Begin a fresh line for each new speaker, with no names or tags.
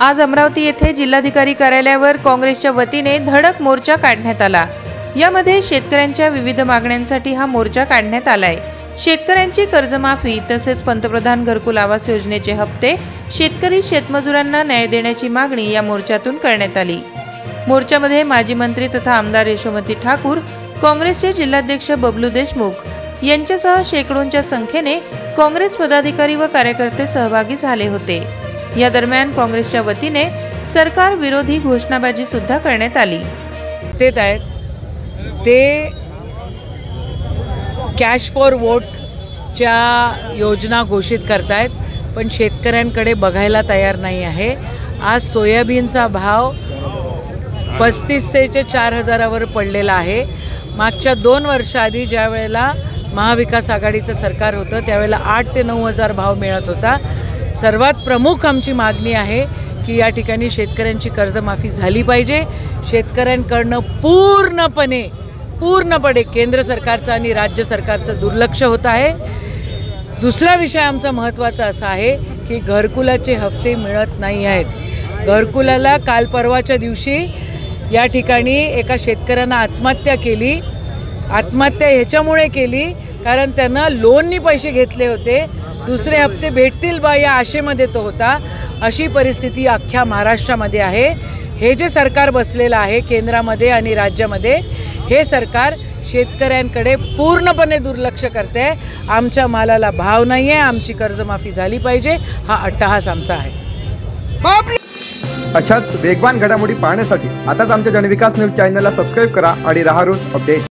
आज अमरावती येथे जिल्हाधिकारी कार्यालयावर काँग्रेसच्या वतीने धडक मोर्चा काढण्यात आला। यामध्ये शेतकऱ्यांच्या विविध मागण्यांसाठी हा मोर्चा काढण्यात आलाय। शेतकऱ्यांची कर्जमाफी तसेच पंतप्रधान घरकुल आवास योजनेचे हप्ते, शेतकरी शेतमजुरांना न्याय देण्याची मागणी या मोर्चातून करण्यात आली। मोर्चामध्ये माजी मंत्री तथा आमदार यशोमती ठाकूर, काँग्रेसचे जिल्हाध्यक्ष बबलू देशमुख यांच्यासह शेकडोंच्या संख्येने काँग्रेस पदाधिकारी व कार्यकर्ते सहभागी झाले होते। या दरम्यान काँग्रेसच्या वतीने सरकार विरोधी घोषणाबाजी सुद्धा करण्यात आली।
ते कॅश फॉर वोटच्या योजना घोषित करतायत, पण शेतकऱ्यांकडे बघायला तयार नाही आहे। आज सोयाबीनचा भाव 3500 ते 4000वर पडलेला आहे। मागच्या 2 वर्षाआधी ज्या वेळेला महाविकास आघाडीचं सरकार होतं त्यावेळेला 8 ते 9000 भाव मिळत होता। सर्वात प्रमुख आमची मागणी आहे की या ठिकाणी शेतकऱ्यांची कर्जमाफी झाली पाहिजे। शेतकऱ्यांकडनं पूर्णपणे केंद्र सरकारचं आणि राज्य सरकारचं दुर्लक्ष होत आहे। दुसरा विषय आमचा महत्त्वाचा असा आहे की घरकुलाचे हप्ते मिळत नाही आहेत। घरकुलाला काल परवाच्या दिवशी या ठिकाणी एका शेतकऱ्यानं आत्महत्या केली। आत्महत्या ह्याच्यामुळे केली कारण त्यानं लोननी पैसे घेतले होते, दुसरे हप्ते भेटतील बा या आशेमध्ये तो होता। अशी परिस्थिती अख्ख्या महाराष्ट्रामध्ये आहे। हे जे सरकार बसलेलं आहे केंद्रामध्ये आणि राज्यामध्ये, हे सरकार शेतकऱ्यांकडे पूर्णपणे दुर्लक्ष करते। आमच्या मालाला भाव नाही आहे, आमची कर्जमाफी झाली पाहिजे, हा अट्टहास आमचा आहे।
अशाच वेगवान घडामोडी पाहण्यासाठी आताच आमच्या जनविकास न्यूज चॅनलला सबस्क्राइब करा आणि रहा रोज अपडेट।